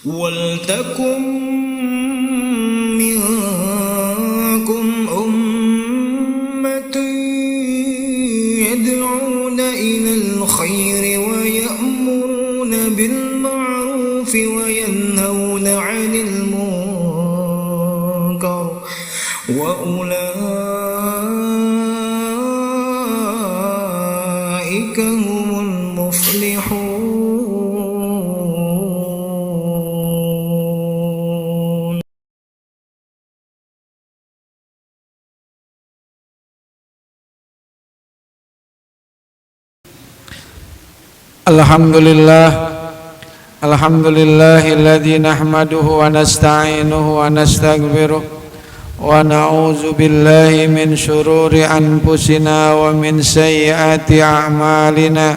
Waltakum minkum ummatun yad'una ilal khairi wa ya'muruna bil ma'rufi wa yanhauna 'anil munkar wa ulaika humul muflihun. Alhamdulillahilladzi nahmaduhu wa nasta'inuhu wa nastaghfiruh wa na'udzu billahi min syururi anfusina wa min sayyiati a'malina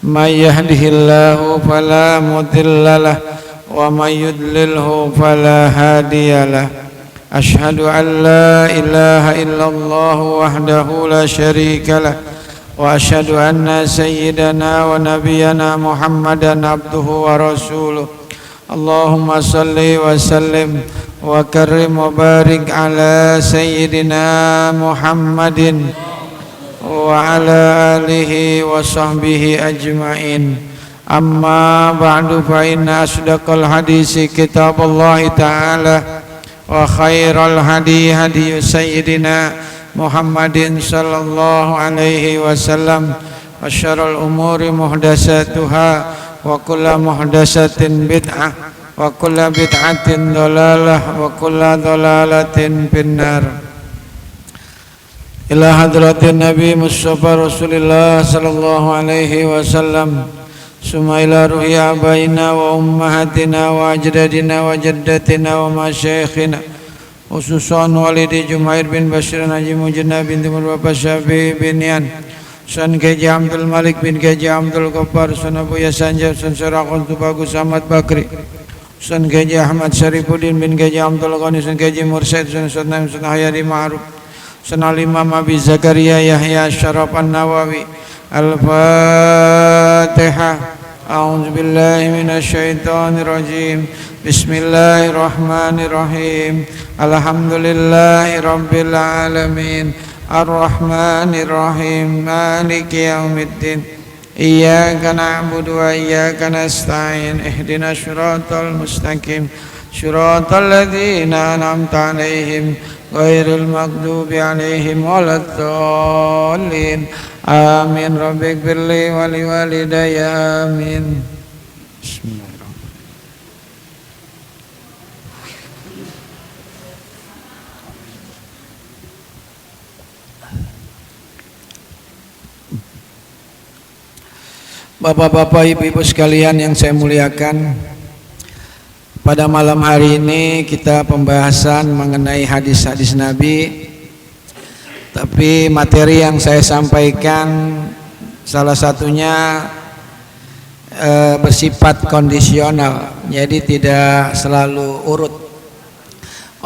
may yahdihillahu fala mudhillalah wa may yudlilhu fala hadiyalah. Asyhadu an la ilaha illallah wahdahu la syarikalah wa asyhadu anna sayyidana wa nabiyyana Muhammadan abduhu wa rasuluh. Allahumma salli wa sallim wa karrim wa barik ala sayyidina Muhammadin wa ala alihi wa sahbihi ajma'in. Amma ba'du, fa inna asdaqal hadisi kitabullahi ta'ala wa khairal hadi hadi sayyidina Muhammadin sallallahu alaihi wasallam wa syarrul umuri muhdatsatuha wa kullu muhdatsatin bid'ah wa kullu bid'atin dhalalah wa kullu dhalalatin finnar. Ila hadratin Nabi Mustafa Rasulullah sallallahu alaihi wasallam, summa ila ruhi abaina wa ummahatina wa ajdadina wa jaddatina wa masyayikhina, khususan walidi Jumair bin Bashir Najim Mujana binti Bapak Syafi'i bin Yan, Sun Keji Abdul Malik bin Keji Abdul Ghaffar, Sun Abu Yasan Sun Sarakun Bagus Ahmad Bakri, Sun Keji Ahmad Syarifuddin bin Keji Abdul Ghani, Sun Keji Mursyid, Sun Naim, Sun Hayari Ma'ruf, Sun Al-Imam Abi Zakaria Yahya Syaraf An-Nawawi. Al-Fatihah. A'udzu billahi minasyaitonir rajim. Bismillahirrahmanirrahim. Alhamdulillahi rabbil alamin. Ar-Rahmanir Rahim. Maliki yaumiddin. Iyyaka na'budu wa iyyaka nasta'in. Ihdinas siratal mustaqim. Siratal ladzina an'amta 'alaihim ghairil maghdubi 'alaihim waladdallin. Amin. Rabbighfirli wa liwalidayya. Amin. Bismillahirrahmanirrahim. Bapak-bapak, ibu-ibu sekalian yang saya muliakan, pada malam hari ini kita pembahasan mengenai hadis-hadis Nabi. Tapi materi yang saya sampaikan salah satunya bersifat kondisional, jadi tidak selalu urut.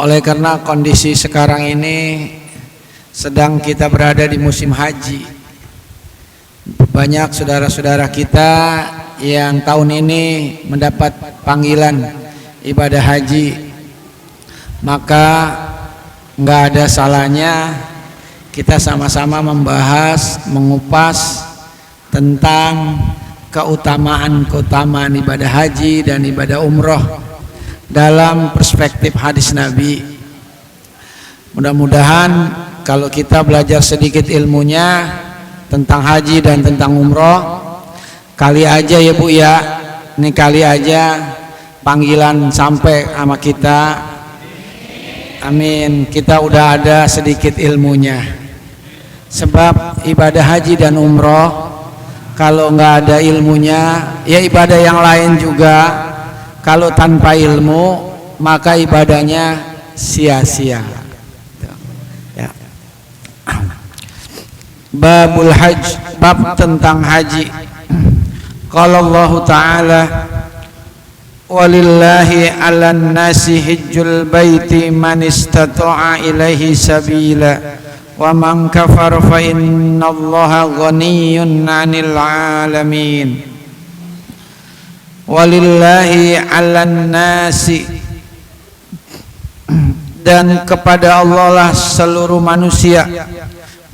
Oleh karena kondisi sekarang ini sedang kita berada di musim haji, banyak saudara-saudara kita yang tahun ini mendapat panggilan ibadah haji, maka nggak ada salahnya kita sama-sama membahas, mengupas tentang keutamaan ibadah haji dan ibadah umroh dalam perspektif hadis Nabi. Mudah-mudahan kalau kita belajar sedikit ilmunya tentang haji dan tentang umroh, kali aja ya Bu ya, ini kali aja panggilan sampai sama kita. Amin, kita udah ada sedikit ilmunya. Sebab ibadah haji dan umroh kalau nggak ada ilmunya, ya ibadah yang lain juga kalau tanpa ilmu maka ibadahnya sia-sia. Ya. Babul hajj, bab tentang haji. Qala Allah Ta'ala, walillahi 'alan nasi hajjul baiti man istata'a ilaihi sabila wa man kafara fa innallaha ghaniyyun 'anil 'alamin. Walillahi 'alan nasi, dan kepada Allah lah seluruh manusia,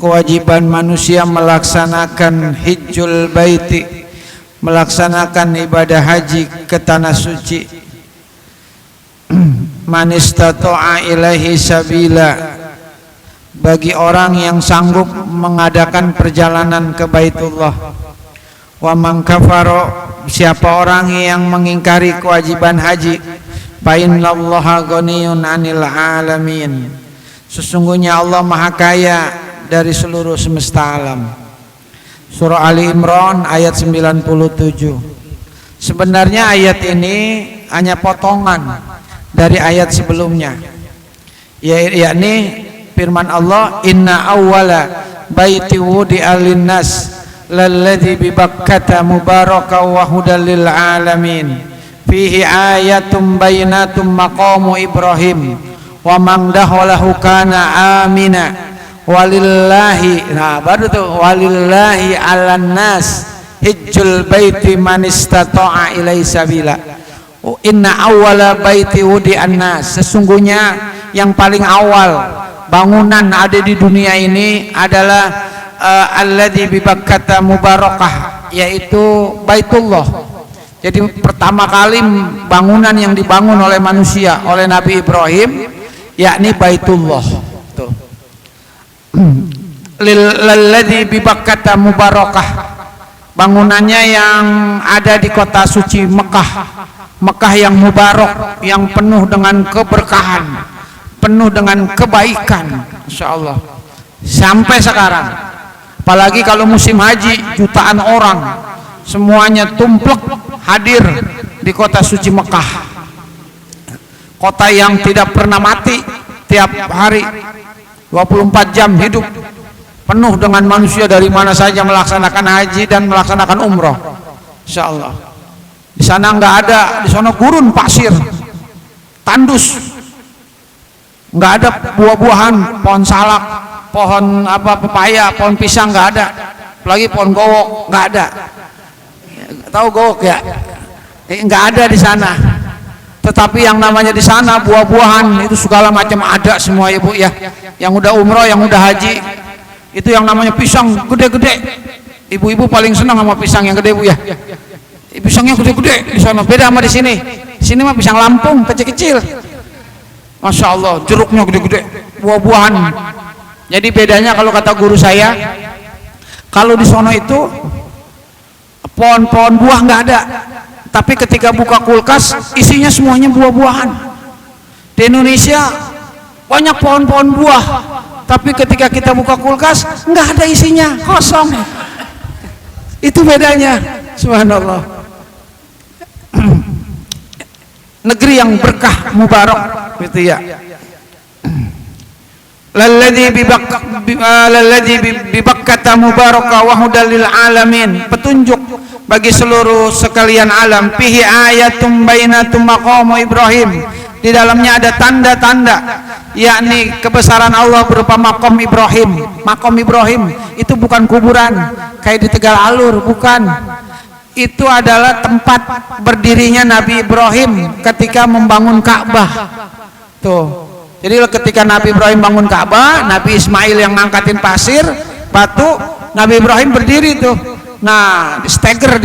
kewajiban manusia melaksanakan hijjul baiti, melaksanakan ibadah haji ke tanah suci. Man istata'a ilaihi sabila, bagi orang yang sanggup mengadakan perjalanan ke Baitullah. Wa man kafara, siapa orang yang mengingkari kewajiban haji, fa innallaha ghaniyun 'anil 'alamin, sesungguhnya Allah maha kaya dari seluruh semesta alam. Surah Ali Imran ayat 97. Sebenarnya ayat ini hanya potongan dari ayat sebelumnya, yakni firman Allah, inna awwala baiti wudi'a linnas lalladzi bi Bakkata mubaraka wa hudal lil alamin fihi ayatum bayyinatum maqamu Ibrahim wa man dakhalahu kana amina walillahi, nah baru tuh walillahi 'alan nas hijjul baiti man istata'a ilaihi sabila. Inna awwala baiti wudi'an nas, sesungguhnya yang paling awal bangunan ada di dunia ini adalah alladzi bi Bakkata mubarakah, yaitu Baitullah. Jadi pertama kali bangunan yang dibangun oleh manusia oleh Nabi Ibrahim yakni Baitullah. Tuh. Alladzi bi Bakkata mubarakah, bangunannya yang ada di kota suci Mekah. Mekah yang mubarak, yang penuh dengan keberkahan, penuh dengan kebaikan, insyaallah. Sampai sekarang, apalagi kalau musim haji, jutaan orang semuanya tumplek hadir di kota suci Mekah, kota yang tidak pernah mati, tiap hari 24 jam hidup, penuh dengan manusia dari mana saja melaksanakan haji dan melaksanakan umroh, insyaallah. Di sana nggak ada, di sana gurun pasir, tandus, nggak ada buah-buahan, pohon salak, pohon pepaya, pohon pisang nggak ada, apalagi pohon gowok nggak ada. Tahu gowok ya? Nggak ada di sana. Tetapi yang namanya di sana buah-buahan itu segala macam ada semua ya Bu ya. Yang udah umroh, yang udah haji, itu yang namanya pisang gede-gede. Ibu-ibu paling senang sama pisang yang gede Bu ya. Pisangnya gede-gede di sana, beda sama di sini. Di sini mah pisang Lampung kecil-kecil. Masya Allah, jeruknya gede-gede, buah-buahan. Jadi bedanya kalau kata guru saya, kalau di sana itu pohon-pohon buah nggak ada, tapi ketika buka kulkas isinya semuanya buah-buahan. Di Indonesia banyak pohon-pohon buah, tapi ketika kita buka kulkas nggak ada isinya, kosong. Itu bedanya, subhanallah. Negeri yang berkah, mubarak, gitu ya. Lalladzi bi Bakkata mubaraka wa hudal lil alamin, petunjuk bagi seluruh sekalian alam. Fihi ayatum bainatum maqamu Ibrahim, di dalamnya ada tanda-tanda, yakni kebesaran Allah berupa maqam Ibrahim. Maqam Ibrahim itu bukan kuburan kayak di Tegal Alur, bukan. Itu adalah tempat berdirinya Nabi Ibrahim ketika membangun Ka'bah. Tuh. Jadi ketika Nabi Ibrahim bangun Ka'bah, Nabi Ismail yang ngangkatin pasir, batu, Nabi Ibrahim berdiri tuh. Nah, di steger.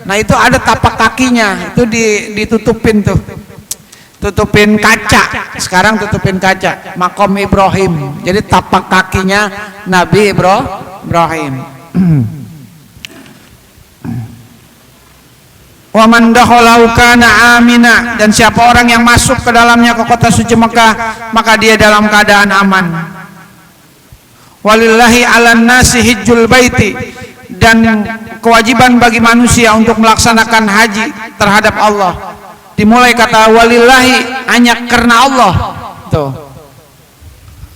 Nah, itu ada tapak kakinya, itu ditutupin tuh. Tutupin kaca. Sekarang tutupin kaca. Maqam Ibrahim. Jadi tapak kakinya Nabi Ibrahim. Wa man dakhalahu kana amina, dan siapa orang yang masuk ke dalamnya ke kota suci Mekah, maka dia dalam keadaan aman. Walillahi 'alan nasi hijjul baiti, dan kewajiban bagi manusia untuk melaksanakan haji terhadap Allah. Dimulai kata walillahi, hanya karena Allah. Tuh.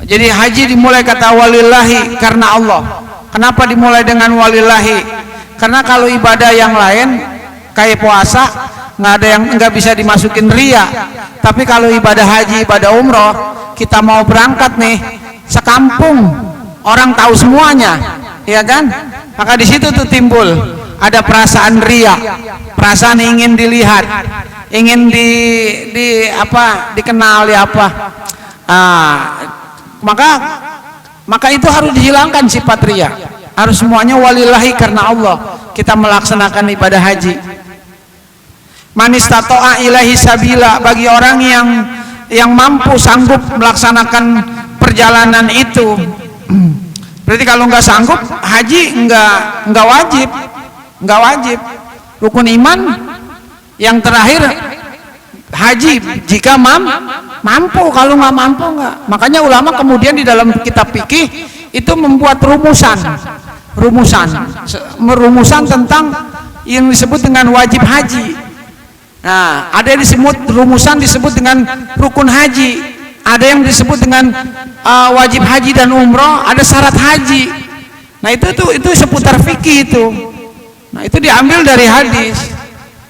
Jadi haji dimulai kata walillahi karena Allah. Kenapa dimulai dengan walillahi? Karena kalau ibadah yang lain kayak puasa nggak bisa dimasukin ria, tapi kalau ibadah haji, ibadah umroh, kita mau berangkat nih sekampung, orang tahu semuanya, ya kan? Maka di situ tuh timbul ada perasaan riya, perasaan ingin dilihat, ingin dikenal ya apa. Maka itu harus dihilangkan sifat riya. Harus semuanya walillahi, karena Allah kita melaksanakan ibadah haji. Man istata'a ilaihi sabila, bagi orang yang mampu sanggup melaksanakan perjalanan itu. Berarti kalau nggak sanggup haji nggak wajib. Rukun iman yang terakhir haji jika mampu. Kalau nggak mampu nggak. Makanya ulama kemudian di dalam kitab fikih itu membuat rumusan tentang yang disebut dengan wajib haji. Nah, ada yang rumusan disebut dengan rukun haji, ada yang disebut dengan wajib haji dan umroh, ada syarat haji. Nah, itu seputar fikih itu. Nah, itu diambil dari hadis.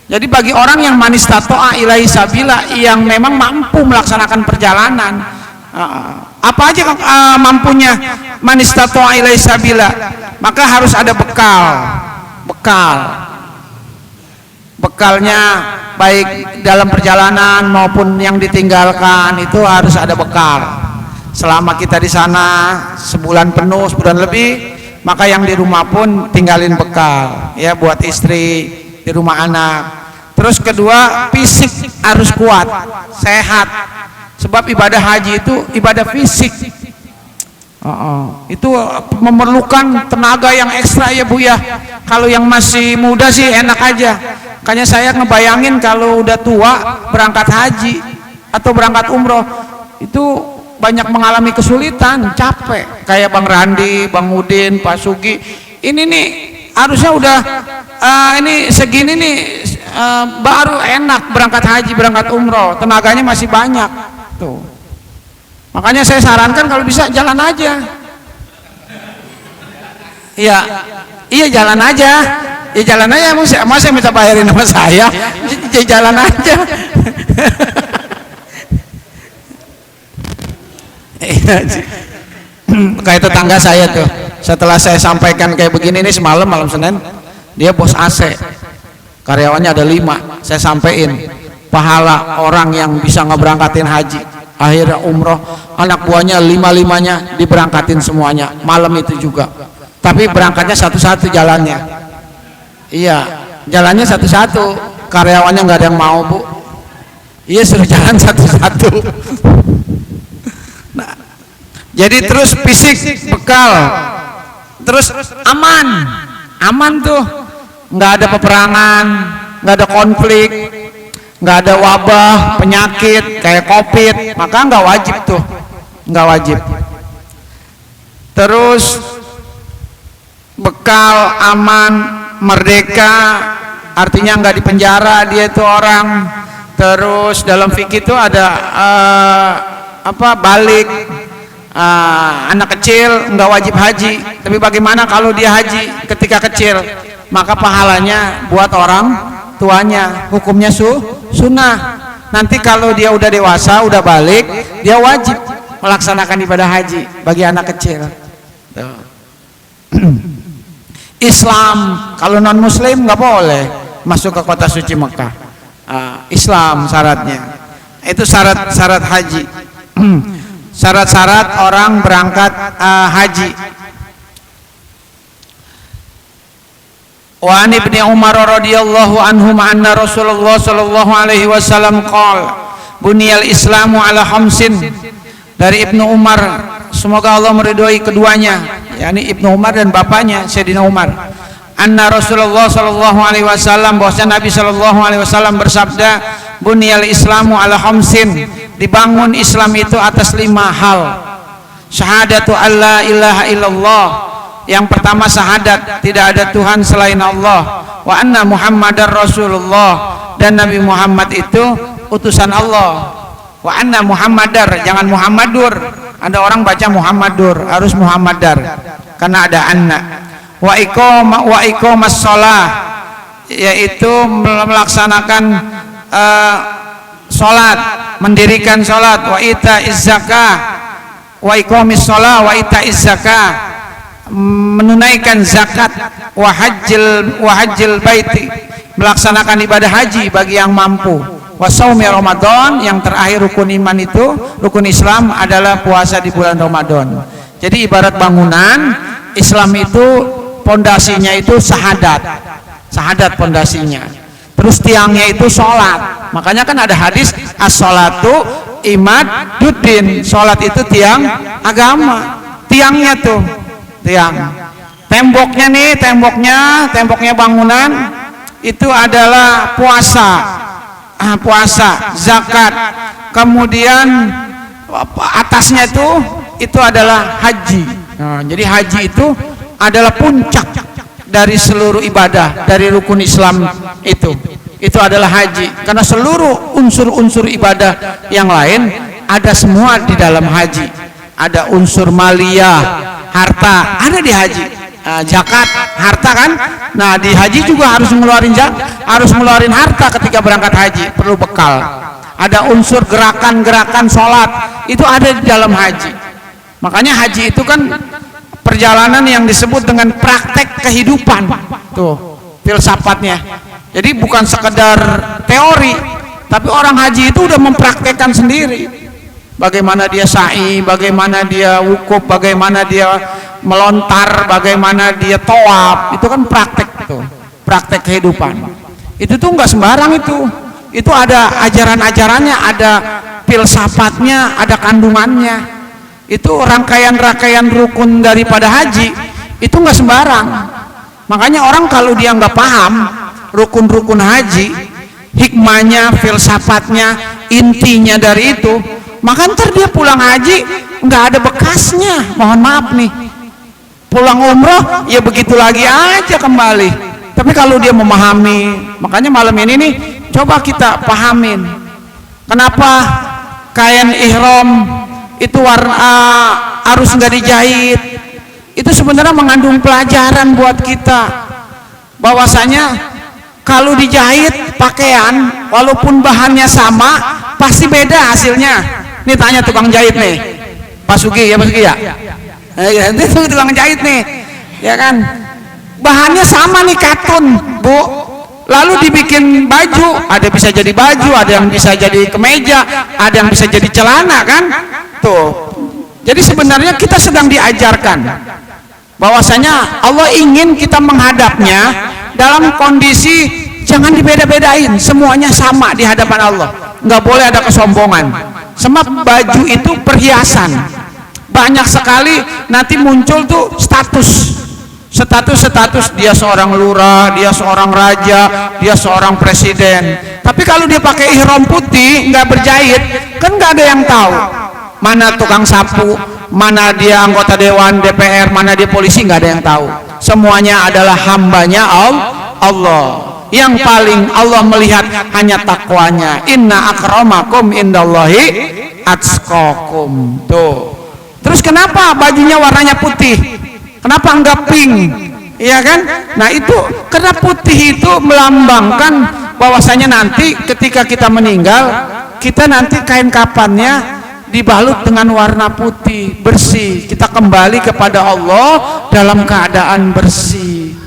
Jadi bagi orang yang man istata'a ilaihi sabila, yang memang mampu melaksanakan perjalanan, apa aja mampunya man istata'a ilaihi sabila, maka harus ada bekalnya, baik dalam perjalanan maupun yang ditinggalkan, itu harus ada bekal. Selama kita di sana sebulan penuh, sebulan lebih, maka yang di rumah pun tinggalin bekal ya, buat istri, di rumah anak. Terus kedua, fisik harus kuat, sehat, sebab ibadah haji itu ibadah fisik. Itu memerlukan tenaga yang ekstra ya Bu ya. Kalau yang masih muda sih enak aja. Makanya saya ngebayangin kalau udah tua berangkat haji atau berangkat umroh itu banyak mengalami kesulitan, capek. Kayak Bang Randi, Bang Udin, Pak Sugi. Ini nih harusnya udah ini segini nih baru enak berangkat haji, berangkat umroh. Tenaganya masih banyak tuh. Makanya saya sarankan kalau bisa jalan aja. Iya jalan aja. Ya jalan aja, emang saya minta bayarin sama saya. Ya jalan aja. Kayak tetangga saya tuh, setelah saya sampaikan kayak begini nih semalam, malam Senin, dia bos AC, karyawannya ada 5. Saya sampein pahala orang yang bisa ngeberangkatin haji, akhirnya umroh, anak buahnya 5-5-nya diberangkatin semuanya malam itu juga. Tapi berangkatnya satu-satu jalannya. Iya, jalannya satu-satu, karyawannya nggak ada yang mau Bu. Iya, suruh jalan satu-satu. Nah, jadi terus fisik, bekal, terus aman tuh, nggak ada peperangan, nggak ada konflik, nggak ada wabah, penyakit kayak COVID, maka nggak wajib tuh, nggak wajib. Terus bekal, aman, merdeka, artinya nggak dipenjara dia itu orang. Terus dalam fikih itu ada balik, anak kecil nggak wajib haji, tapi bagaimana kalau dia haji ketika kecil, maka pahalanya buat orang tuanya, hukumnya sunnah. Nanti kalau dia udah dewasa, udah balik, dia wajib melaksanakan ibadah haji bagi anak kecil. Islam, kalau non muslim nggak boleh masuk ke kota suci Mekah. Islam syaratnya, itu syarat haji. Syarat-syarat orang berangkat haji. Wa an ibni Umar radhiyallahu anhu anna Rasulullah sallallahu alaihi wasallam qala buniyal islamu ala khamsin. Dari Ibnu Umar, semoga Allah meridhoi keduanya, yakni Ibnu Umar dan bapaknya Sayyidina Umar. Anna Rasulullah sallallahu alaihi wasallam, bahwasanya Nabi sallallahu alaihi wasallam bersabda, buniyal islamu ala khamsin, dibangun Islam itu atas 5 hal. Syahadatu alla ilaha illallah, yang pertama syahadat tidak ada Tuhan selain Allah, wa anna Muhammadar Rasulullah, dan Nabi Muhammad itu utusan Allah. Wa anna Muhammadar, jangan Muhammadur. Ada orang baca Muhammadur, harus Muhammadar karena ada anna. Wa iqamas shalah, yaitu melaksanakan salat, mendirikan salat. Wa itaiz zakah, wa iqamis shalah wa itaiz zakah, menunaikan zakat, wa hajjil baiti, melaksanakan ibadah haji bagi yang mampu, wa shaumi Ramadan, yang terakhir rukun iman itu, rukun Islam adalah puasa di bulan Ramadan. Jadi ibarat bangunan Islam itu pondasinya itu sahadat pondasinya. Terus tiangnya itu sholat. Makanya kan ada hadis as-sholatu imaduddin, sholat itu tiang agama. Tiangnya tuh tiang. Temboknya nih, temboknya bangunan itu adalah puasa, zakat. Kemudian atasnya itu adalah haji. Nah, jadi haji itu adalah puncak dari seluruh ibadah, dari rukun Islam itu adalah haji, karena seluruh unsur-unsur ibadah yang lain ada semua di dalam haji. Ada unsur maliyah, harta ada di haji, zakat, harta kan. Nah di haji juga harus ngeluarin harta ketika berangkat haji, perlu bekal. Ada unsur gerakan-gerakan sholat itu ada di dalam haji. Makanya haji itu kan perjalanan yang disebut dengan praktek kehidupan, tuh filsafatnya. Jadi bukan sekedar teori, tapi orang haji itu udah mempraktekkan sendiri. Bagaimana dia sa'i, bagaimana dia wukuf, bagaimana dia melontar, bagaimana dia tawaf, itu kan praktek tuh, praktek kehidupan. Itu tuh nggak sembarang itu ada ajaran-ajarannya, ada filsafatnya, ada kandungannya. Itu rangkaian-rangkaian rukun daripada haji itu nggak sembarang. Makanya orang kalau dia nggak paham rukun-rukun haji, hikmahnya, filsafatnya, intinya dari itu, maka ntar dia pulang haji nggak ada bekasnya. Mohon maaf nih, pulang umroh ya begitu lagi aja kembali. Tapi kalau dia memahami, makanya malam ini nih coba kita pahamin kenapa kain ihram itu harus nggak dijahit. Itu sebenarnya mengandung pelajaran buat kita, bahwasanya kalau dijahit pakaian walaupun bahannya sama pasti beda hasilnya. Nih tanya tukang jahit nih, Pak Sugi ya, itu tukang jahit nih, ya kan, bahannya sama nih, katun Bu, lalu dibikin baju, ada bisa jadi baju, ada yang bisa jadi kemeja, ada yang bisa jadi celana kan. Tuh, jadi sebenarnya kita sedang diajarkan bahwasanya Allah ingin kita menghadapnya dalam kondisi jangan dibeda-bedain, semuanya sama di hadapan Allah, nggak boleh ada kesombongan. Sebab baju itu perhiasan, banyak sekali nanti muncul tuh status, dia seorang lurah, dia seorang raja, dia seorang presiden. Tapi kalau dia pakai ihram putih nggak berjahit, kan nggak ada yang tahu mana tukang sapu, mana dia anggota dewan DPR, mana dia polisi, nggak ada yang tahu. Semuanya adalah hambanya Allah. Yang paling Allah melihat hanya takwanya. Inna akramakum indallahi atqakum. Tuh. Terus kenapa bajunya warnanya putih? Kenapa enggak pink? Iya kan? Nah itu karena putih itu melambangkan bahwasanya nanti ketika kita meninggal, kita nanti kain kafannya dibalut dengan warna putih, bersih. Kita kembali kepada Allah dalam keadaan bersih.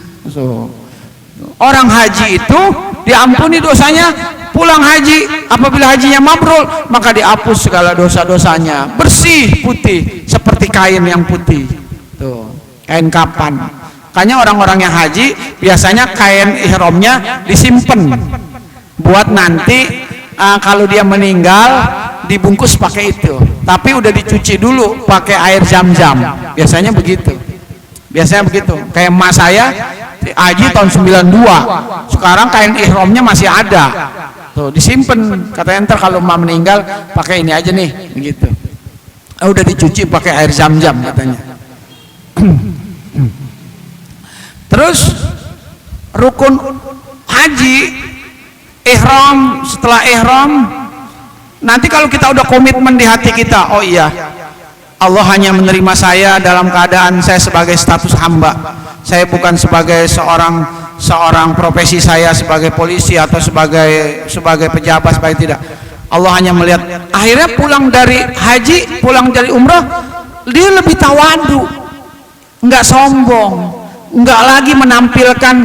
Orang haji itu diampuni dosanya, pulang haji apabila hajinya mabrur maka dihapus segala dosa-dosanya, bersih putih seperti kain yang putih. Tuh, kain kafan. Makanya orang-orang yang haji biasanya kain ihramnya disimpan buat nanti kalau dia meninggal dibungkus pakai itu, tapi udah dicuci dulu pakai air zam-zam. Biasanya begitu. Kayak emak saya haji tahun 92, sekarang kain ihramnya masih ada tuh, disimpan, katanya ntar kalau emak meninggal pakai ini aja nih, begitu. Udah dicuci pakai air zam-zam katanya. Terus rukun haji, ihram, setelah ihram nanti kalau kita udah komitmen di hati kita, oh iya Allah hanya menerima saya dalam keadaan saya sebagai status hamba, saya bukan sebagai seorang profesi saya sebagai polisi atau sebagai pejabat, sebagai tidak. Allah hanya melihat. Akhirnya pulang dari haji, pulang dari umrah, dia lebih tawadu, nggak sombong, nggak lagi menampilkan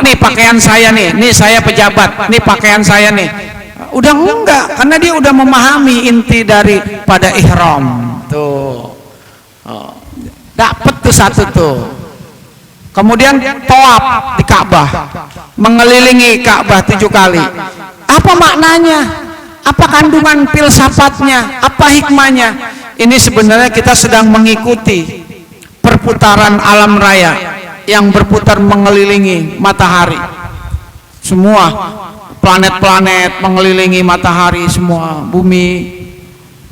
nih pakaian saya nih saya pejabat, nih pakaian saya nih. Udah enggak, karena dia udah memahami inti daripada ihram tuh. Dapet tuh satu tuh. Kemudian tawaf di Ka'bah, mengelilingi Ka'bah 7 kali. Apa maknanya? Apa kandungan filsafatnya? Apa hikmahnya? Ini sebenarnya kita sedang mengikuti perputaran alam raya yang berputar mengelilingi matahari. Semua planet-planet mengelilingi matahari, semua bumi.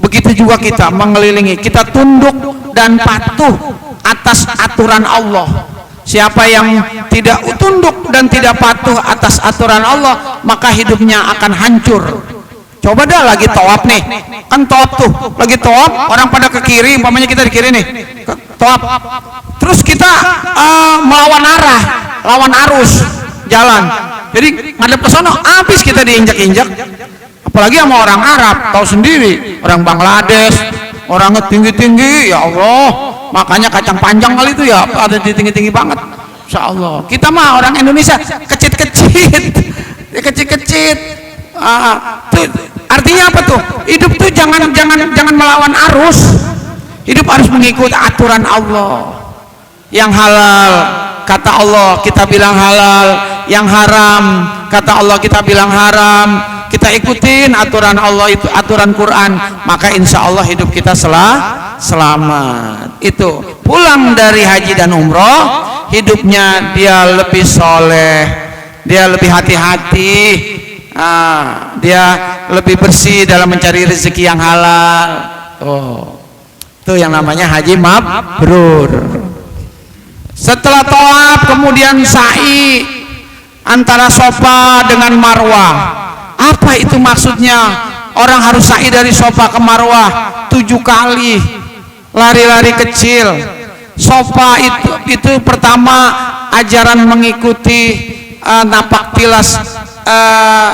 Begitu juga kita mengelilingi, kita tunduk dan patuh atas aturan Allah. Siapa yang tidak tunduk dan tidak patuh atas aturan Allah, maka hidupnya akan hancur. Coba dah lagi tawaf nih, kan tawaf tuh, lagi tawaf orang pada ke kiri, umpamanya kita di kiri nih, tawaf. Terus kita melawan arah, lawan arus jalan. Jadi ngadep ke sana, habis kita diinjak-injak. Apalagi sama orang Arab, tahu sendiri, orang Bangladesh, orangnya tinggi-tinggi, ya Allah. Makanya kacang panjang kali itu ya ada di tinggi-tinggi banget. Insya Allah. Kita mah orang Indonesia kecit-kecit, kecit-kecit. Tuh, artinya apa tuh? Hidup tuh jangan melawan arus. Hidup harus mengikuti aturan Allah. Yang halal kata Allah kita bilang halal, yang haram kata Allah kita bilang haram. Kita ikutin aturan Allah, itu aturan Quran, maka insya Allah hidup kita selamat. Itu pulang dari haji dan umroh, hidupnya dia lebih soleh, dia lebih hati-hati, dia lebih bersih dalam mencari rezeki yang halal. Itu yang namanya haji mabrur. Setelah tawaf kemudian sa'i antara Safa dengan Marwah. Apa itu maksudnya? Orang harus sa'i dari Safa ke Marwah 7 kali, lari-lari kecil. Safa itu pertama ajaran mengikuti napak tilas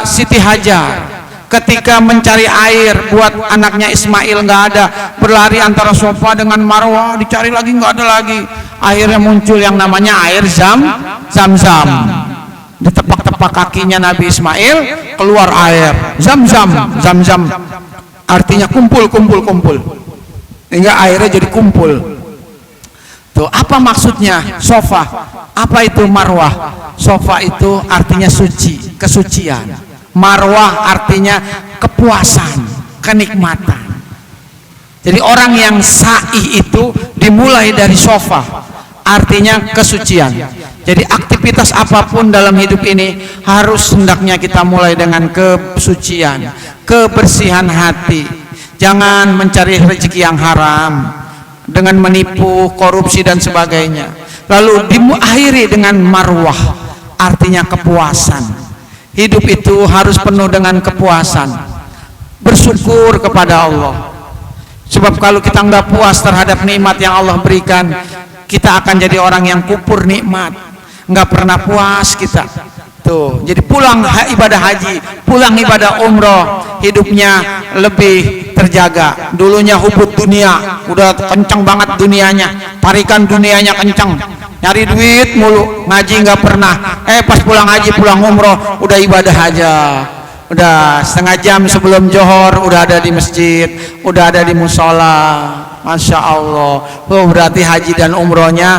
Siti Hajar ketika mencari air buat anaknya Ismail, nggak ada, berlari antara Safa dengan Marwah, dicari lagi nggak ada lagi. Akhirnya muncul yang namanya air Zam-Zam. Ditepak-tepak kakinya Nabi Ismail, keluar air Zam-Zam. Artinya kumpul. Hingga airnya jadi kumpul. Tuh, apa maksudnya Safa? Apa itu Marwah? Safa itu artinya suci, kesucian. Marwah artinya kepuasan, kenikmatan. Jadi orang yang sa'i itu dimulai dari Safa, artinya kesucian. Jadi aktivitas apapun dalam hidup ini harus hendaknya kita mulai dengan kesucian, kebersihan hati. Jangan mencari rezeki yang haram dengan menipu, korupsi dan sebagainya. Lalu diakhiri dengan Marwah, artinya kepuasan. Hidup itu harus penuh dengan kepuasan, bersyukur kepada Allah. Sebab kalau kita nggak puas terhadap nikmat yang Allah berikan, kita akan jadi orang yang kupur nikmat, nggak pernah puas kita. Tuh, jadi pulang ibadah haji, pulang ibadah umroh, hidupnya lebih terjaga. Dulunya hubut dunia, udah kenceng banget dunianya, tarikan dunianya kenceng, nyari duit mulu, ngaji nggak pernah. Pas pulang haji, pulang umroh, udah ibadah aja. Udah setengah jam sebelum johor udah ada di masjid, udah ada di musola. Masya Allah. Berarti haji dan umrohnya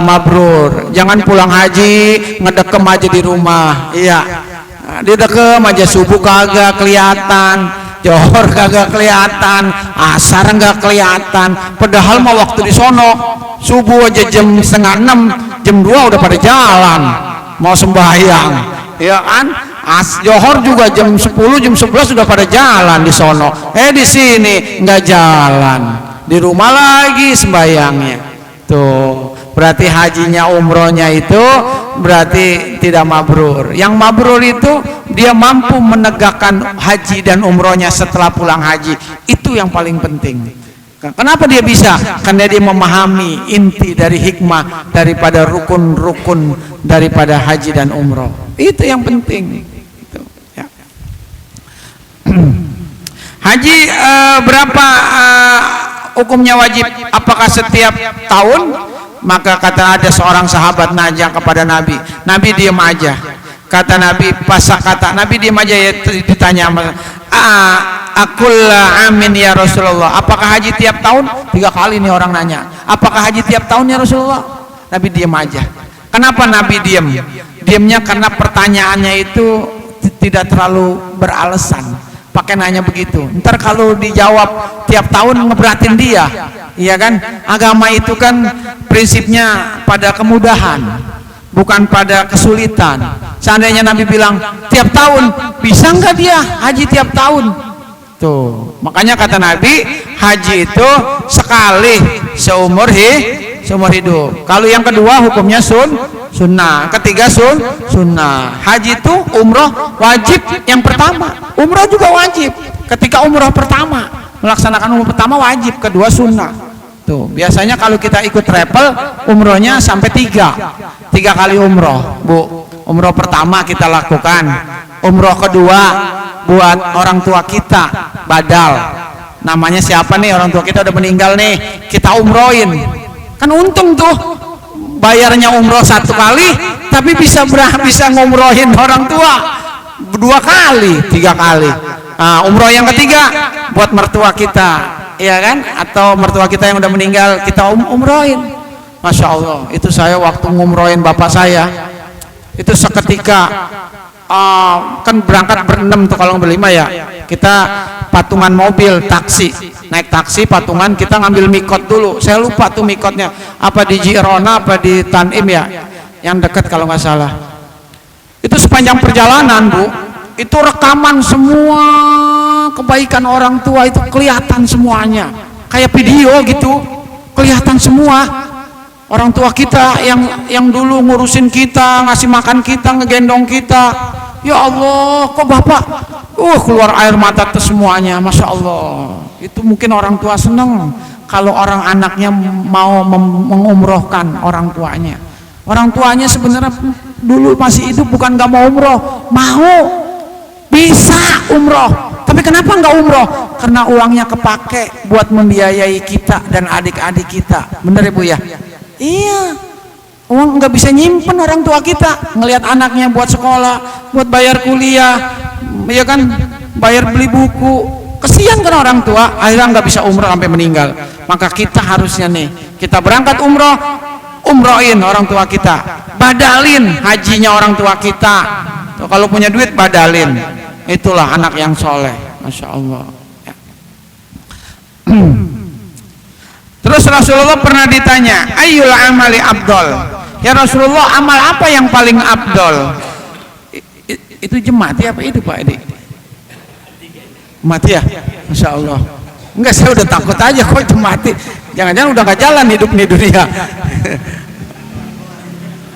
mabrur. Jangan pulang haji ngedekem aja di rumah. Iya, di dekem aja, subuh kagak kelihatan, johor kagak kelihatan, asar nggak kelihatan. Padahal mau waktu di sono subuh aja jam 5:30, jam 2 udah pada jalan mau sembahyang, ya kan? Johor juga jam 10, jam 11 sudah pada jalan di sono. Di sini nggak jalan, di rumah lagi sembayangnya. Tuh, berarti hajinya umrohnya itu berarti tidak mabrur. Yang mabrur itu dia mampu menegakkan haji dan umrohnya setelah pulang haji. Itu yang paling penting. Kenapa dia bisa? Karena dia memahami inti dari hikmah daripada rukun-rukun daripada haji dan umroh. Itu yang penting. Itu, ya. Haji berapa hukumnya wajib? Apakah setiap tahun? Maka kata ada seorang sahabat nanya kepada Nabi. Nabi diam aja. Kata Nabi, Nabi diam aja ya, ditanya akulla amin ya Rasulullah. Apakah haji tiap tahun? 3 kali nih orang nanya. Apakah haji tiap tahun ya Rasulullah? Nabi diam aja. Kenapa Nabi diam? Diamnya karena pertanyaannya itu tidak terlalu beralasan. Pakai nanya begitu. Ntar kalau dijawab tiap tahun ngeberatin dia. Iya kan? Agama itu kan prinsipnya pada kemudahan, bukan pada kesulitan. Seandainya Nabi bilang tiap tahun, bisa nggak dia haji tiap tahun? Tuh, makanya kata Nabi, haji itu sekali seumur hidup. Kalau yang kedua hukumnya sunnah, ketiga sunnah. Haji itu umroh wajib yang pertama, umroh juga wajib. Ketika umroh pertama, melaksanakan umroh pertama wajib, kedua sunnah. Tuh, biasanya kalau kita ikut travel, umrohnya sampai 3 kali umroh, Bu. Umroh pertama kita lakukan, umroh kedua buat orang tua kita, badal. Namanya siapa nih, orang tua kita udah meninggal nih, kita umrohin. Kan untung tuh, bayarnya umroh 1 kali, tapi bisa ngumrohin orang tua 2 kali, 3 kali. Nah, umroh yang ketiga buat mertua kita, ya kan? Atau mertua kita yang udah meninggal, kita umrohin. Masya Allah, itu saya waktu ngumrohin bapak saya, itu seketika kan berangkat ber-6 tuh, kalau ber-5 ya, kita patungan mobil, taksi, naik taksi patungan, kita ngambil mikot dulu. Saya lupa tuh mikotnya, apa di Jirona apa di Tanim ya, yang dekat kalau nggak salah. Itu sepanjang perjalanan, Bu, itu rekaman semua kebaikan orang tua, itu kelihatan semuanya, kayak video gitu, kelihatan semua. Orang tua kita yang dulu ngurusin kita, ngasih makan kita, ngegendong kita. Ya Allah, kok bapak keluar air mata tuh semuanya. Masya Allah, itu mungkin orang tua seneng kalau orang anaknya mau mengumrohkan orang tuanya. Orang tuanya sebenarnya dulu masih hidup bukan gak mau umroh, mau, bisa umroh. Tapi kenapa nggak umroh? Karena uangnya kepake buat membiayai kita dan adik-adik kita. Bener ya Bu ya? Iya, uang nggak bisa nyimpen orang tua kita, ngelihat anaknya buat sekolah, buat bayar kuliah, ya kan, bayar beli buku. Kesian kan orang tua, akhirnya nggak bisa umroh sampai meninggal. Maka kita harusnya nih, kita berangkat umroh, umrohin orang tua kita, badalin hajinya orang tua kita. Tuh, kalau punya duit badalin, itulah anak yang soleh, Masya Allah. Ya. Terus Rasulullah pernah ditanya, ayyul amali abdol? Ya Rasulullah, amal apa yang paling abdol? Itu jemati apa itu Pak Edi? Mati ya? Masya Allah. Enggak, saya udah takut aja kok itu mati. Jangan-jangan udah gak jalan hidup nih dunia.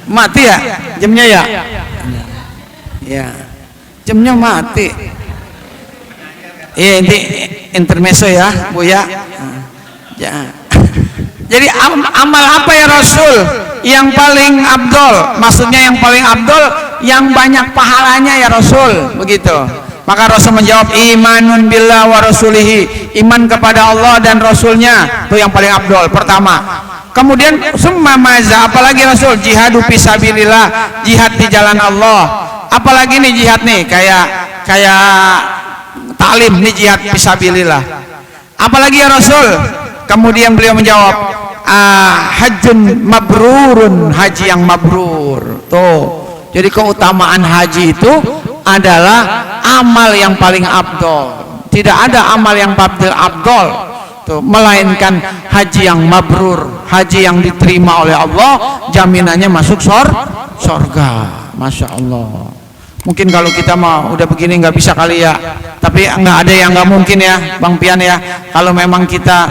Mati ya? Jamnya ya? Ya, jamnya mati. Iya, ini intermezzo ya Bu ya. Ya. Jadi amal apa ya Rasul yang paling abdol? Maksudnya yang paling abdol, yang banyak pahalanya ya Rasul, begitu. Maka Rasul menjawab, imanun billah wa rasulihi, iman kepada Allah dan Rasulnya, itu yang paling abdol pertama. Kemudian summa maza, apalagi Rasul? Jihadu fisabilillah, jihad di jalan Allah. Apalagi nih jihad nih, kayak taklim nih, jihad fisabilillah. Apalagi ya Rasul? Kemudian beliau menjawab, hajjun mabrurun, haji yang mabrur. Tuh, jadi keutamaan haji itu adalah amal yang paling abdol. Tidak ada amal yang abdol tuh, melainkan haji yang mabrur, haji yang diterima oleh Allah, jaminannya masuk surga. Masya Allah. Mungkin kalau kita mau udah begini nggak bisa kali ya, tapi nggak ada yang nggak mungkin ya Bang Pian ya. Kalau memang kita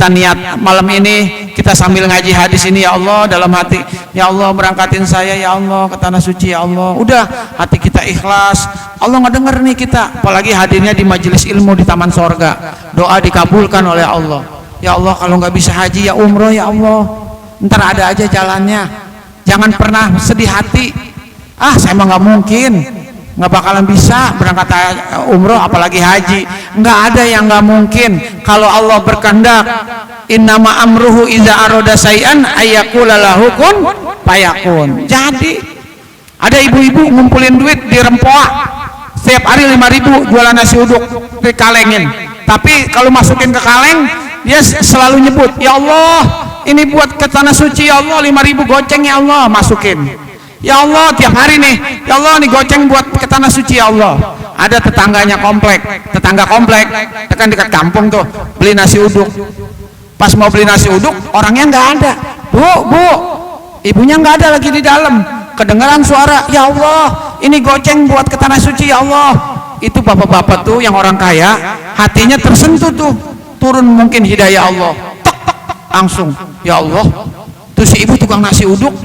niat malam ini kita sambil ngaji hadis ini, ya Allah, dalam hati, ya Allah berangkatin saya ya Allah ke tanah suci ya Allah, udah hati kita ikhlas, Allah nggak denger nih kita, apalagi hadirnya di majelis ilmu di taman sorga, doa dikabulkan oleh Allah. Ya Allah, kalau nggak bisa haji ya umroh ya Allah, ntar ada aja jalannya. Jangan pernah sedih hati, saya mah nggak mungkin. nggak bakalan bisa berangkat umroh apalagi haji. Nggak ada yang nggak mungkin kalau Allah berkehendak. Innama amruhu iza aroda say'an ayyaqula lahu kun fayakun. Jadi ada ibu-ibu ngumpulin duit di Rempoa setiap hari 5.000 jualan nasi uduk dikalengin, tapi kalau masukin ke kaleng dia selalu nyebut, ya Allah ini buat ke tanah suci, ya Allah 5.000 goceng ya Allah, masukin ya Allah tiap hari nih, ya Allah nih goceng buat ke tanah suci ya Allah. Ada tetangga komplek tekan dekat kampung tuh beli nasi uduk. Pas mau beli nasi uduk orangnya nggak ada, bu ibunya nggak ada lagi di dalam, kedengaran suara, ya Allah ini goceng buat ke tanah suci ya Allah. Itu bapak-bapak tuh yang orang kaya hatinya tersentuh tuh, turun mungkin hidayah Allah, tek, langsung ya Allah. Terus si ibu tukang nasi uduk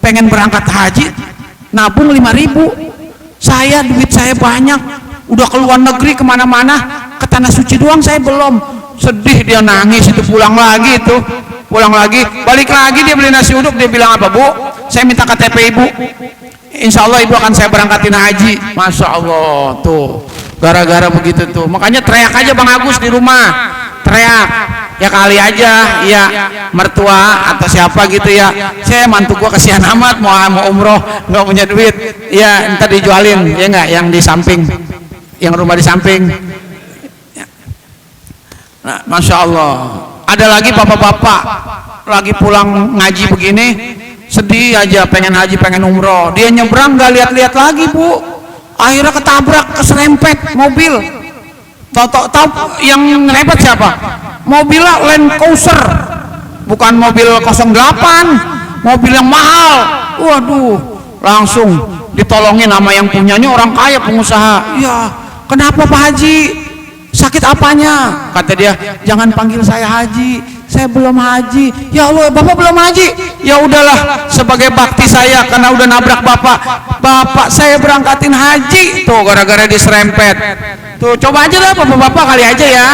pengen berangkat haji, nabung 5.000. Saya duit saya banyak, udah ke luar negeri kemana-mana, ke tanah suci doang saya belum. Sedih dia, nangis itu, pulang lagi, balik lagi dia beli nasi uduk. Dia bilang apa, bu, saya minta KTP ibu, insya Allah ibu akan saya berangkatin haji. Masya Allah tuh, gara-gara begitu tuh. Makanya teriak aja Bang Agus di rumah, teriak ya, kali aja ya mertua atau siapa gitu ya, saya mantu gua kasihan amat mau umroh nggak punya duit ya, ntar dijualin ya nggak, yang di samping, yang rumah di samping. Nah, Masya Allah, ada lagi bapak-bapak lagi pulang ngaji begini, sedih aja pengen haji pengen umroh, dia nyebrang nggak lihat-lihat lagi bu, akhirnya ketabrak, keserempet mobil. Tahu yang repot siapa? Mobilnya Land Cruiser, bukan mobil 08, mobil yang mahal. Waduh, langsung ditolongin sama yang punyanya, orang kaya pengusaha. Ya, kenapa Pak Haji? Sakit apanya? Kata dia, jangan panggil saya Haji, saya belum haji. Ya Allah, Bapak belum haji? Ya udahlah, sebagai bakti saya karena udah nabrak Bapak saya berangkatin haji. Tuh gara-gara diserempet. Tuh coba aja lah bapak-bapak kali aja ya,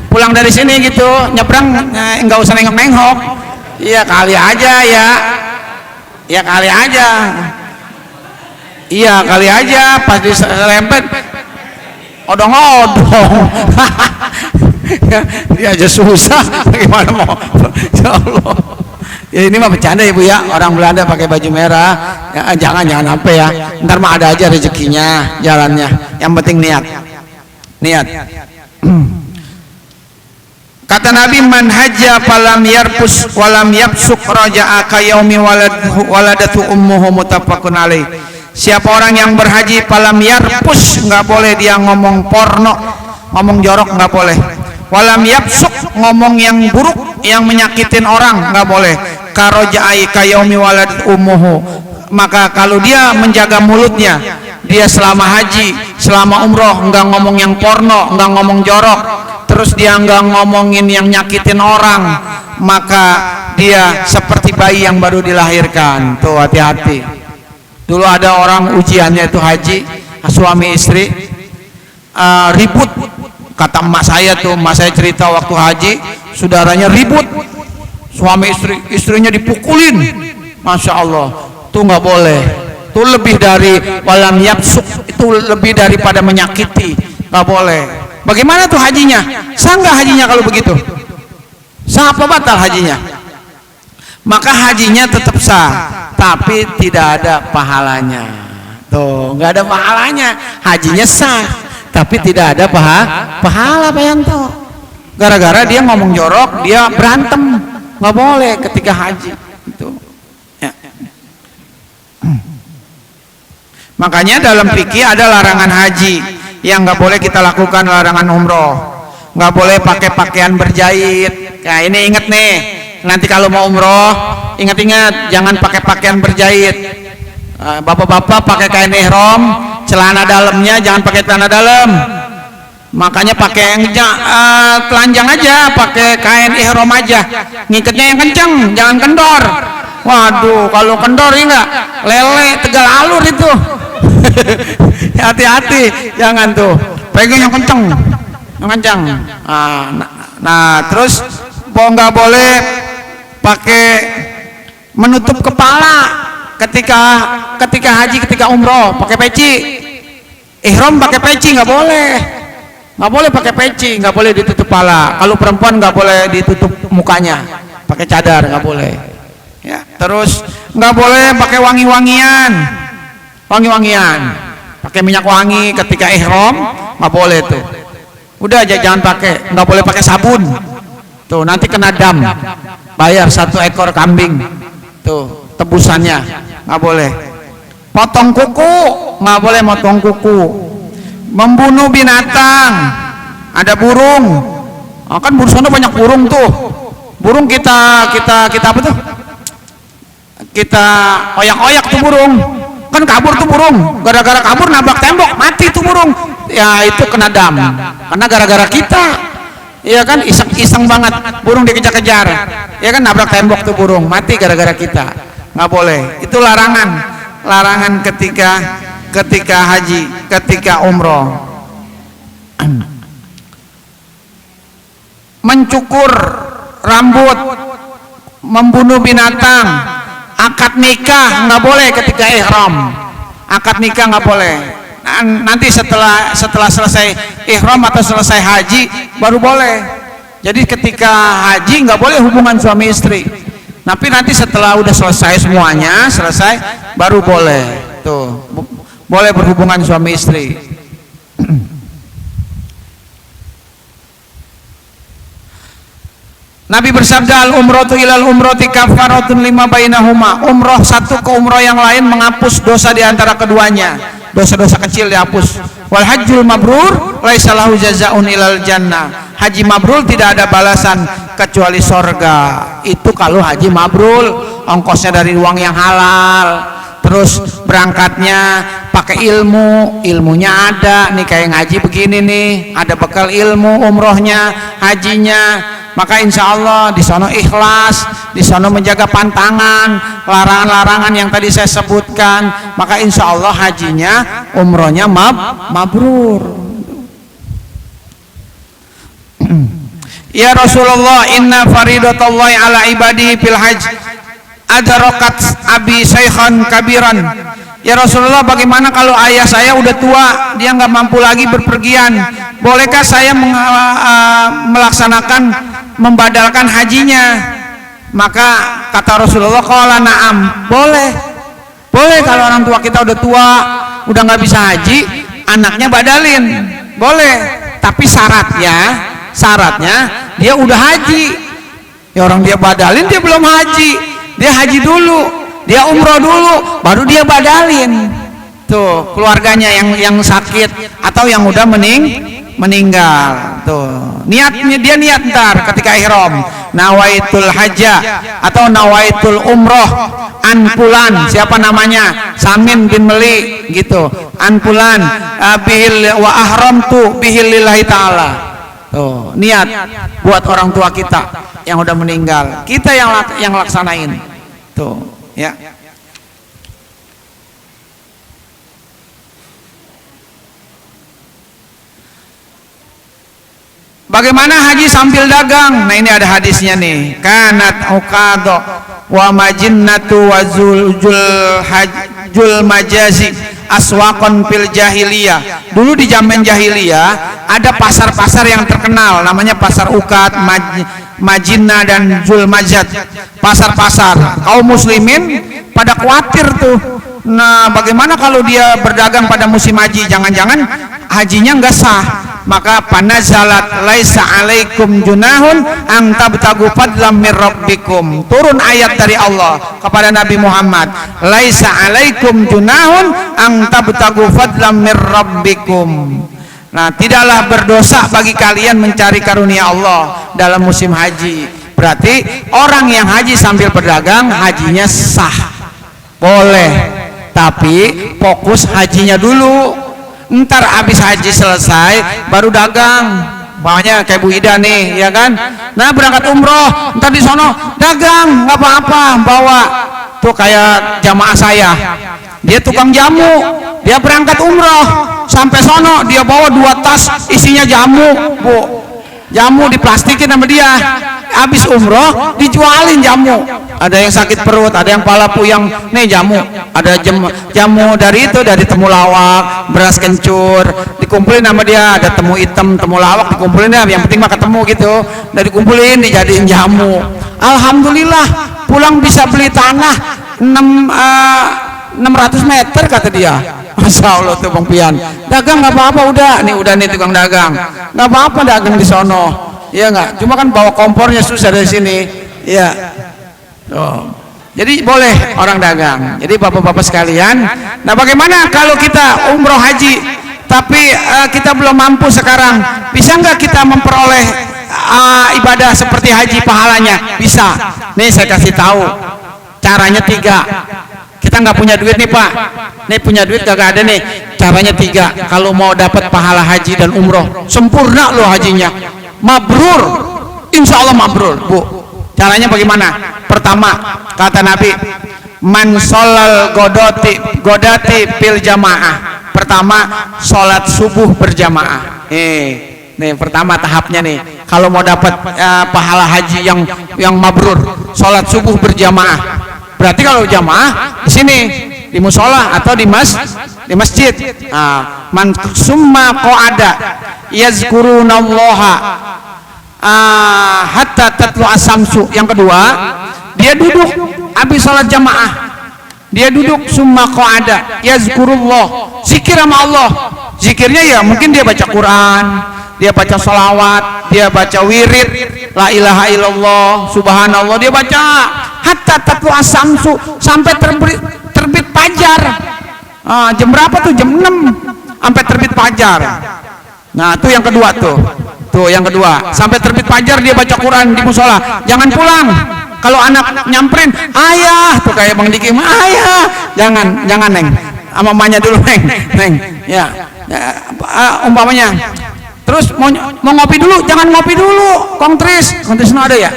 pulang dari sini gitu nyebrang, nggak usah nengok-nengok. Iya kali aja ya, ya kali aja, iya kali aja pas diserempet odong-odong. Dia aja susah, gimana mau? Ya Allah. Ya ini mah bercanda ya bu ya, orang Belanda pakai baju merah, ya, jangan sampai ya, ntar mah ada aja rezekinya jalannya, yang penting niat. Kata Nabi, man hajja falam yarfus walam yafsuk raja'a ka yaumi waladatu ummuhu, muttafaqun alaih. Siapa orang yang berhaji falam yarfus, nggak boleh dia ngomong porno, ngomong jorok nggak boleh. Walam yafsuk, ngomong yang buruk, yang menyakitin orang nggak boleh. Karojai kayomi walad umuhu, maka kalau dia menjaga mulutnya, dia selama haji, selama umroh nggak ngomong yang porno, nggak ngomong jorok, terus dia nggak ngomongin yang nyakitin orang, maka dia seperti bayi yang baru dilahirkan. Tuh hati-hati. Dulu ada orang ujiannya itu haji, suami istri ribut. Kata emak saya tuh, emak saya cerita waktu haji, saudaranya ribut, suami istrinya dipukulin. Masya Allah, tuh nggak boleh. Tuh lebih dari walam yapsuk, itu lebih daripada menyakiti, nggak boleh. Bagaimana tuh hajinya? Sah nggak hajinya kalau begitu? Sah apa batal hajinya? Maka hajinya tetap sah, tapi tidak ada pahalanya. Tuh nggak ada pahalanya, hajinya sah tapi tidak ada pahala Pak Yanto, gara-gara dia ngomong jorok, dia berantem. Nggak boleh ketika haji itu ya. Makanya dalam fikih ada larangan haji yang nggak boleh kita lakukan, larangan umroh. Nggak boleh pakai pakaian berjahit. Nah ini ingat nih, nanti kalau mau umroh ingat-ingat jangan pakai pakaian berjahit. Bapak-bapak pakai kain ihram, celana dalamnya jangan pakai celana dalam, makanya pakai yang telanjang aja, pakai kain ihram aja, ngikatnya yang kenceng, jangan kendor. Waduh, kalau kendor ini enggak lele tegal alur itu. Hati-hati, jangan tuh, pegang yang kenceng, nah terus nggak boleh pakai menutup kepala ketika haji, ketika umroh pakai peci. Ihram pakai peci nggak boleh. Nggak boleh pakai peci, nggak boleh ditutup kepala. Kalau perempuan nggak boleh ditutup mukanya, pakai cadar nggak boleh. Ya, terus nggak boleh pakai wangi-wangian, pakai minyak wangi ketika ihram nggak boleh tuh. Udah aja jangan pakai, nggak boleh pakai sabun. Tuh nanti kena dam, bayar 1 ekor kambing. Tuh tebusannya nggak boleh. Potong kuku nggak boleh, motong kuku. Membunuh binatang, ada burung, kan burung banyak burung tuh, burung kita apa tuh, kita oyak-oyak tuh burung, kan kabur tuh burung, gara-gara kabur nabrak tembok mati tuh burung, ya itu kena dam, karena gara-gara kita, ya kan iseng banget burung dikejar-kejar, ya kan nabrak tembok tuh burung mati gara-gara kita, nggak boleh, itu larangan ketika haji, ketika umroh. Mencukur rambut, membunuh binatang, akad nikah nggak boleh ketika ihram. Akad nikah nggak boleh. Nanti setelah selesai ihram atau selesai haji baru boleh. Jadi ketika haji nggak boleh hubungan suami istri. Tapi nanti setelah udah selesai semuanya, baru boleh. Tuh. Boleh berhubungan suami istri. Nabi bersabda, al-umratu ilal umrati kafaratun lima bainahuma. Umroh satu ke umroh yang lain menghapus dosa di antara keduanya. Dosa-dosa kecil dihapus. Wal hajjul mabrur laisa lahu jazaa'un ilal jannah. Haji mabrur tidak ada balasan kecuali sorga. Itu kalau haji mabrur, ongkosnya dari uang yang halal. Terus berangkatnya pakai ilmunya ada nih, kayak ngaji begini nih, ada bekal ilmu umrohnya, hajinya, maka insya Allah di sono ikhlas, di sono menjaga pantangan, larangan-larangan yang tadi saya sebutkan, maka insya Allah hajinya, umrohnya mabrur. Ya Rasulullah, inna faridatallahi ala ibadihi fil hajj adrakat abi syaikhan kabiran. Ya Rasulullah, bagaimana kalau ayah saya udah tua, dia nggak mampu lagi berpergian, bolehkah saya melaksanakan, membadalkan hajinya? Maka kata Rasulullah, qala na'am, boleh kalau orang tua kita udah tua, udah nggak bisa haji, anaknya badalin, boleh, tapi syaratnya dia udah haji. Ya orang dia badalin, dia belum haji, dia haji dulu, dia umroh dulu, baru dia badalin. Tuh keluarganya yang sakit atau yang udah meninggal. Tuh niatnya, dia niat ntar ketika ihram, nawaitul hajja atau nawaitul umroh anpulan, siapa namanya, Samin bin Meli gitu, anpulan bihil wa ahramtu bihil lillahi ta'ala. Tuh niat buat orang tua kita yang udah meninggal, kita yang laksanain. Tuh ya. Bagaimana haji sambil dagang? Nah ini ada hadisnya nih. Kanat uqadha wa majinnatu wa jul majazi aswaqan fil jahiliyah. Dulu di zaman jahiliyah ada pasar-pasar yang terkenal, namanya pasar Uqad, Majinna dan Jul Majad. Pasar-pasar kaum muslimin pada khawatir tuh. Nah bagaimana kalau dia berdagang pada musim haji, jangan-jangan hajinya nggak sah. Maka panazalat laisa alaikum junahun an tabtagu fadlam mir rabbikum. Turun ayat dari Allah kepada Nabi Muhammad, laisa alaikum junahun an tabtagu fadlam mir rabbikum. Nah, tidaklah berdosa bagi kalian mencari karunia Allah dalam musim haji. Berarti orang yang haji sambil berdagang, hajinya sah, boleh, tapi fokus hajinya dulu. Ntar habis haji selesai baru dagang. Bawahnya kayak Bu Ida nih, ya kan? Nah berangkat umroh, ntar di sono dagang, nggak apa-apa, bawa. Tuh kayak jamaah saya, dia tukang jamu, dia berangkat umroh, sampai sono dia bawa 2 tas isinya jamu, Bu. Jamu diplastikin sama dia. habis umroh dijualin jamu. Ada yang sakit perut, ada yang pala puyang, nih jamu. Ada jamu dari temulawak, beras kencur, dikumpulin sama dia. Ada temu hitam, temulawak, dikumpulin ya. Yang penting mah ketemu gitu. Udah dikumpulin, dijadiin jamu. Alhamdulillah, pulang bisa beli tanah 600 meter kata dia. Masya Allah tuh Bang Pian. Dagang nggak apa-apa udah nih tukang dagang. Nggak apa-apa dagang di sono. Iya nggak? Cuma kan bawa kompornya susah dari sini. Iya. Oh. Jadi boleh orang dagang. Jadi bapak-bapak sekalian, nah bagaimana kalau kita umroh haji tapi kita belum mampu sekarang, bisa nggak kita memperoleh ibadah seperti haji pahalanya? Bisa. Nih saya kasih tahu caranya 3. Kita nggak punya duit nih Pak, nih punya duit kagak ada nih. Caranya 3 kalau mau dapat pahala haji dan umroh sempurna loh hajinya, mabrur, insya Allah mabrur Bu. Caranya bagaimana? Pertama, kata Nabi, man sholal godati fil jamaah. Pertama, sholat subuh berjamaah. Nih pertama tahapnya nih. Kalau mau dapat pahala haji yang mabrur, sholat subuh berjamaah. Berarti kalau jamaah di sini di musola atau di masjid. Man summa qa'ada yazkurunallaha hatta tatlu asamsu. Yang kedua, dia duduk habis sholat jamaah, dia duduk summa qa'ada yazkurullah, zikir sama Allah. Zikirnya ya mungkin dia baca Quran, dia baca sholawat, dia baca wirid, la ilaha illallah, subhanallah, dia baca hatta tatlu asamsu, sampai terbit fajar. Jam berapa tuh? Jam 6 sampai terbit fajar. Nah itu yang kedua tuh yang kedua, sampai terbit fajar dia baca Quran di musola. Jangan pulang. Kalau anak nyamperin, ayah tuh kayak Bang Diki, ayah, jangan Neng, sama mamanya dulu Neng, ya, umpamanya. Terus mau ngopi dulu, jangan ngopi dulu, Kongtris ada ya,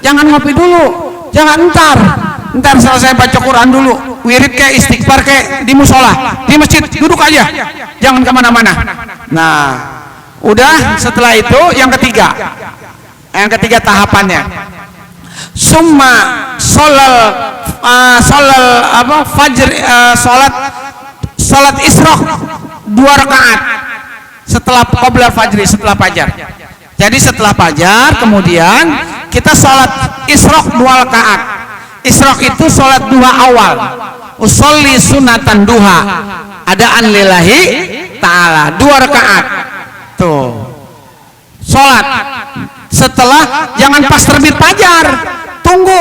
jangan ngopi dulu, jangan ntar selesai baca Quran dulu, wirid kayak istighfar kayak di musola, di masjid, duduk aja, jangan kemana-mana. Nah, udah setelah itu yang ketiga tahapannya, summa solal fajr, salat isyraq 2 rakaat setelah qabla fajri, setelah fajar. Jadi setelah fajar kemudian kita salat isyraq 2 rakaat. Isyraq itu salat duha awal. Usolli sunatan duha adaan lillahi ta'ala, 2 rakaat. Tuh sholat setelah, jangan pas terbit fajar, tunggu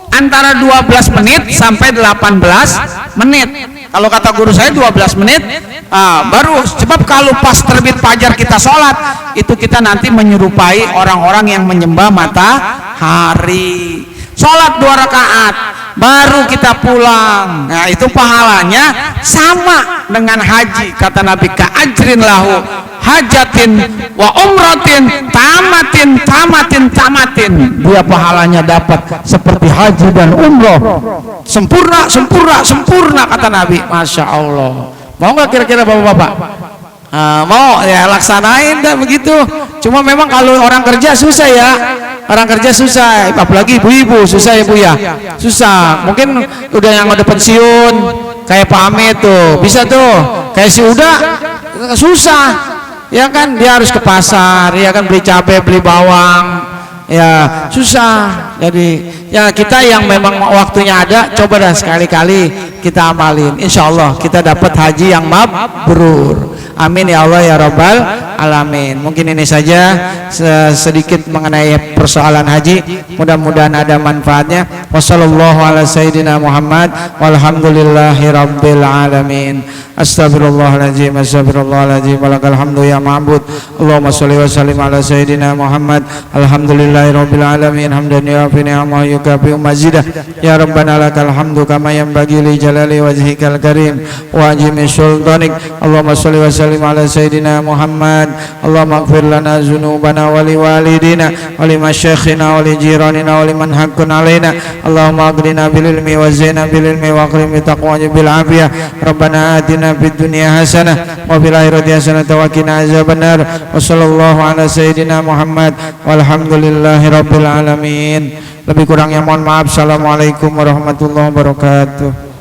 antara 12 menit sampai 18 menit. Kalau kata guru saya 12 menit baru, sebab kalau pas terbit fajar kita sholat, itu kita nanti menyerupai orang-orang yang menyembah matahari. Sholat 2 rakaat baru kita pulang. Nah itu pahalanya sama dengan haji. Kata Nabi, ka ajrin lahu hajatin wa umratin tamatin. Dia pahalanya dapat seperti haji dan umroh, sempurna kata Nabi. Masya Allah. Mau nggak kira-kira bapak-bapak? Mau ya, laksanain dah begitu. Cuma memang kalau orang kerja susah ya, apalagi ibu-ibu susah ya Bu ya, susah. Mungkin udah yang udah pensiun kayak Pak Amit tuh bisa tuh, kayak si Uda susah ya kan, dia harus ke pasar ya kan, beli cabai, beli bawang ya, susah. Jadi ya kita yang memang waktunya ada, coba dah sekali-kali kita amalin, insya Allah kita dapat haji yang mabrur. Amin ya Allah ya Rabbal Alamin. Mungkin ini saja sedikit mengenai persoalan haji, mudah-mudahan ada manfaatnya. Wassallallahu ala sayyidina Muhammad walhamdulillahi rabbil alamin. Astagfirullahaladzim, astagfirullahaladzim, walakal hamdu ya ma'bud. Allahumma sholli wa sallim ala sayyidina Muhammad. Alhamdulillahi rabbil alamin, hamdan yuafi ni'amahu yukafi mazidah. Ya Rabbana lakal hamdu kama yanbaghi li jalali wajhikal karim wa ajimi sultanik. Allahumma sholli wa sallim ala sayyidina Muhammad اللهم اغفر لنا ذنوبنا ولوالدينا ولمشايخنا ولجيراننا ولمن حق علينا اللهم اغننا بالعلم وزينا بالعلم واكرم بالتقوى بالعافية ربنا آتنا في الدنيا حسنة وفي الآخرة حسنة وقنا عذاب النار وصلى الله على سيدنا Muhammad walhamdulillahi rabbil alamin. Lebih kurangnya mohon maaf. Assalamualaikum warahmatullahi wabarakatuh.